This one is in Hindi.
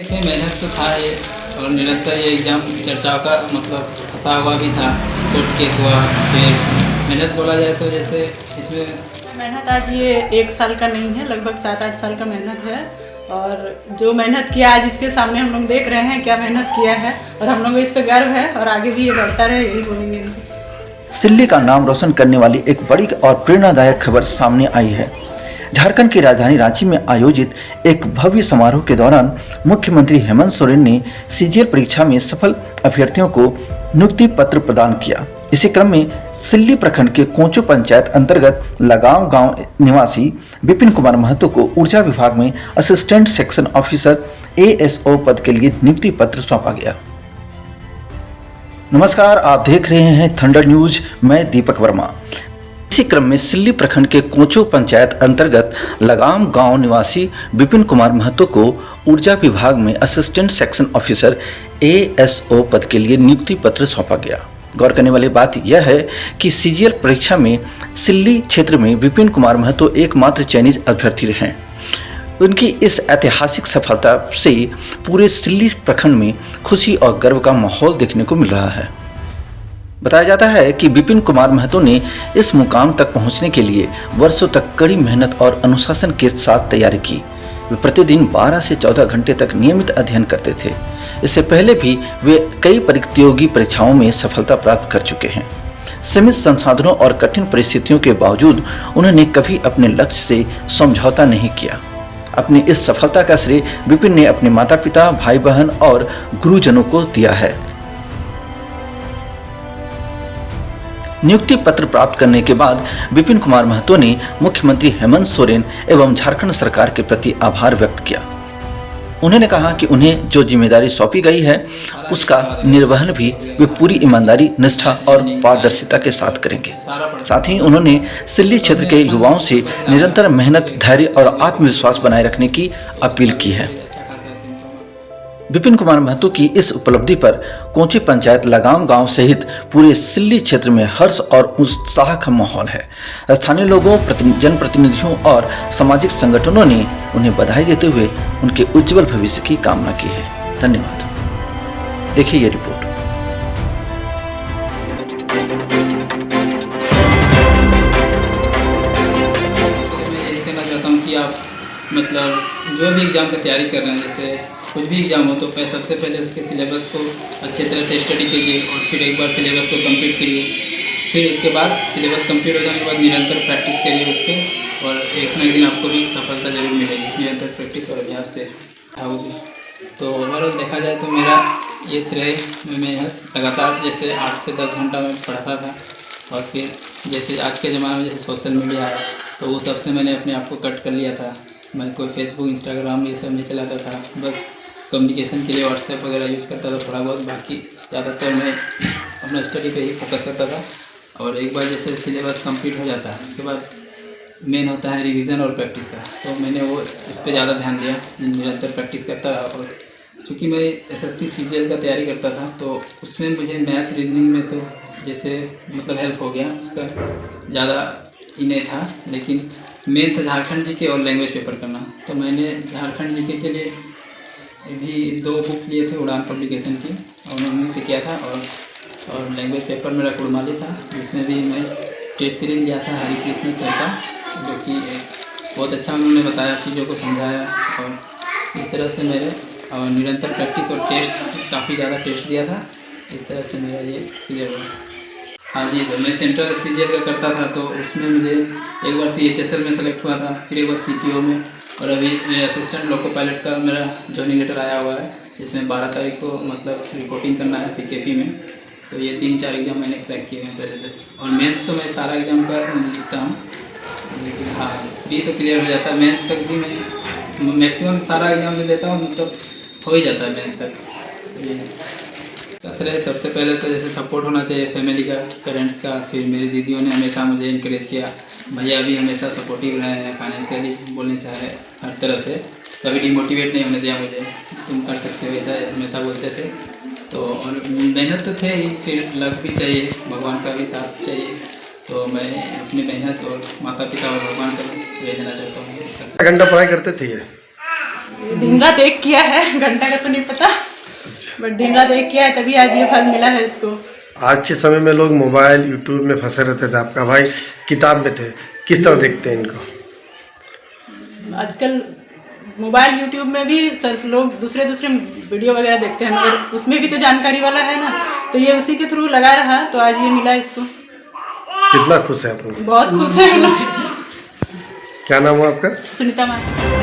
देखिए मेहनत तो था ये, और निरंतर ये एग्ज़ाम चर्चाओं का मतलब फंसा हुआ भी था, कोर्ट केस हुआ। फिर मेहनत बोला जाए तो जैसे इसमें मेहनत आज ये 1 साल का नहीं है, लगभग 7-8 साल का मेहनत है। और जो मेहनत किया आज इसके सामने हम लोग देख रहे हैं क्या मेहनत किया है, और हम लोग इस पर गर्व है और आगे भी ये बढ़ता रहे, यही बोलेंगे। सिल्ली का नाम रोशन करने वाली एक बड़ी और प्रेरणादायक खबर सामने आई है। झारखंड की राजधानी रांची में आयोजित एक भव्य समारोह के दौरान मुख्यमंत्री हेमंत सोरेन ने सीजीएल परीक्षा में सफल अभ्यर्थियों को नियुक्ति पत्र प्रदान किया। इसी क्रम में सिल्ली प्रखंड के कोंचो पंचायत अंतर्गत लगांव गांव निवासी विपिन कुमार महतो को ऊर्जा विभाग में असिस्टेंट सेक्शन ऑफिसर ASO पद के लिए नियुक्ति पत्र सौंपा गया। नमस्कार, आप देख रहे हैं थंडर न्यूज, मैं दीपक वर्मा। इसी क्रम में सिल्ली प्रखंड के कोंचो पंचायत अंतर्गत लगाम गांव निवासी विपिन कुमार महतो को ऊर्जा विभाग में असिस्टेंट सेक्शन ऑफिसर ASO पद के लिए नियुक्ति पत्र सौंपा गया। गौर करने वाली बात यह है कि सीजीएल परीक्षा में सिल्ली क्षेत्र में विपिन कुमार महतो एकमात्र चयनित अभ्यर्थी रहे। उनकी इस ऐतिहासिक सफलता से पूरे सिल्ली प्रखंड में खुशी और गर्व का माहौल देखने को मिल रहा है। बताया जाता है कि विपिन कुमार महतो ने इस मुकाम तक पहुंचने के लिए वर्षों तक कड़ी मेहनत और अनुशासन के साथ तैयारी की। वे प्रतिदिन 12 से 14 घंटे तक नियमित अध्ययन करते थे। इससे पहले भी वे कई प्रतियोगी परीक्षाओं में सफलता प्राप्त कर चुके हैं। सीमित संसाधनों और कठिन परिस्थितियों के बावजूद उन्होंने कभी अपने लक्ष्य से समझौता नहीं किया। अपनी इस सफलता का श्रेय विपिन ने अपने माता पिता, भाई बहन और गुरुजनों को दिया है। नियुक्ति पत्र प्राप्त करने के बाद विपिन कुमार महतो ने मुख्यमंत्री हेमंत सोरेन एवं झारखंड सरकार के प्रति आभार व्यक्त किया। उन्होंने कहा कि उन्हें जो जिम्मेदारी सौंपी गई है उसका निर्वहन भी वे पूरी ईमानदारी, निष्ठा और पारदर्शिता के साथ करेंगे। साथ ही उन्होंने सिल्ली क्षेत्र के युवाओं से निरंतर मेहनत, धैर्य और आत्मविश्वास बनाए रखने की अपील की है। विपिन कुमार महतो की इस उपलब्धि पर कोंची पंचायत लगाम गांव सहित पूरे सिल्ली क्षेत्र में हर्ष और उत्साह का माहौल है। स्थानीय लोगों, जनप्रतिनिधियों और सामाजिक संगठनों ने उन्हें बधाई देते हुए उनके उज्जवल भविष्य की कामना की है। धन्यवाद। देखिए ये रिपोर्ट। मैं यही कहना चाहता हूँ कि आप मतलब जो भी एग्ज़ाम की तैयारी कर रहे हैं, जैसे कुछ भी एग्ज़ाम हो तो सबसे पहले उसके सिलेबस को अच्छे तरह से स्टडी कीजिए और फिर एक बार सिलेबस को कंप्लीट करिए। फिर उसके बाद सिलेबस कंप्लीट हो जाने के बाद निरंतर प्रैक्टिस करिए उसके, और एक ना एक दिन आपको भी सफलता जरूर मिलेगी। निरंतर प्रैक्टिस और अभ्यास से होगी। तो ओवरऑल देखा जाए तो मेरा ये श्रेय मैं लगातार जैसे 8 से 10 घंटा में पढ़ता था, और फिर जैसे आज के ज़माने में जैसे सोशल मीडिया है तो वो सबसे मैंने अपने आप को कट कर लिया था। मैं कोई फेसबुक, इंस्टाग्राम ये सब नहीं चलाता था, बस कम्युनिकेशन के लिए व्हाट्सएप वगैरह यूज़ करता था थोड़ा बहुत। बाकी ज़्यादातर मैं अपना स्टडी पे ही फोकस करता था। और एक बार जैसे सिलेबस कंप्लीट हो जाता है उसके बाद मेन होता है रिवीजन और प्रैक्टिस का, तो मैंने वो उस पर ज़्यादा ध्यान दिया, निरंतर प्रैक्टिस करता रहा। और चूँकि मैं SSC CGL का तैयारी करता था तो उसमें मुझे मैथ, रीजनिंग में तो जैसे मतलब हेल्प हो गया, उसका ज़्यादा ही नहीं था। लेकिन मेन था झारखंड GK और लैंग्वेज पेपर करना। तो मैंने झारखंड GK के लिए भी 2 बुक लिए थे उड़ान पब्लिकेशन की, और उन्हीं से किया था। और लैंग्वेज पेपर मेरा कुड़माली था, जिसमें भी मैं टेस्ट सीरीज लिया था हरि कृष्ण सर का, जो कि बहुत अच्छा उन्होंने बताया, चीज़ों को समझाया। और इस तरह से मेरे और निरंतर प्रैक्टिस और टेस्ट काफ़ी ज़्यादा टेस्ट दिया था, इस तरह से मेरा ये क्लियर हुआ। हाँ जी सर, मैं सेंट्रल CGL का करता था तो उसमें मुझे एक बार CHSL में सेलेक्ट हुआ था, फिर एक बार CPO में, और अभी मेरे असिस्टेंट लोको पायलट का मेरा जॉइनिंग लेटर आया हुआ है, जिसमें 12 तारीख को मतलब रिपोर्टिंग करना है CKP में। तो ये 3-4 एग्ज़ाम मैंने क्रैक किए हैं पहले से। और मेंस तो मैं सारा एग्ज़ाम का लिखता हूँ, लेकिन हाँ प्री तो क्लियर हो जाता है। मेंस तक भी मैं मैक्सिमम सारा एग्ज़ाम दे देता हूँ, मतलब हो ही जाता है मेंस तक। ये सबसे पहले तो जैसे सपोर्ट होना चाहिए फैमिली का, पेरेंट्स का। फिर मेरी दीदियों ने हमेशा मुझे इनकरेज किया, भैया भी हमेशा सपोर्टिव रहे हैं, फाइनेंशियली बोलने चाहे हर तरह से, कभी डिमोटिवेट नहीं होने दिया मुझे, तुम कर सकते हो ऐसा हमेशा बोलते थे। तो और मेहनत तो थे ही, फिर लक भी चाहिए, भगवान का भी साथ चाहिए। तो मैं अपनी मेहनत और माता पिता और भगवान का श्रेय देना चाहता हूँ। घंटा पढ़ाई करते थे? दिन रात एक किया है, घंटा का तो नहीं पता, बट दिन रात एक किया है, तभी आज ये फल मिला है इसको। आज के समय में लोग मोबाइल यूट्यूब में फंसे रहते थे, आपका भाई किताब में थे, किस तरह देखते हैं इनको? आजकल मोबाइल यूट्यूब में भी सर लोग दूसरे वीडियो वगैरह देखते हैं, मगर उसमें भी तो जानकारी वाला है ना, तो ये उसी के थ्रू लगा रहा, तो आज ये मिला इसको। कितना खुश है आप लोग? बहुत खुश है हम लोग। क्या नाम है आपका? सुनीता मैम।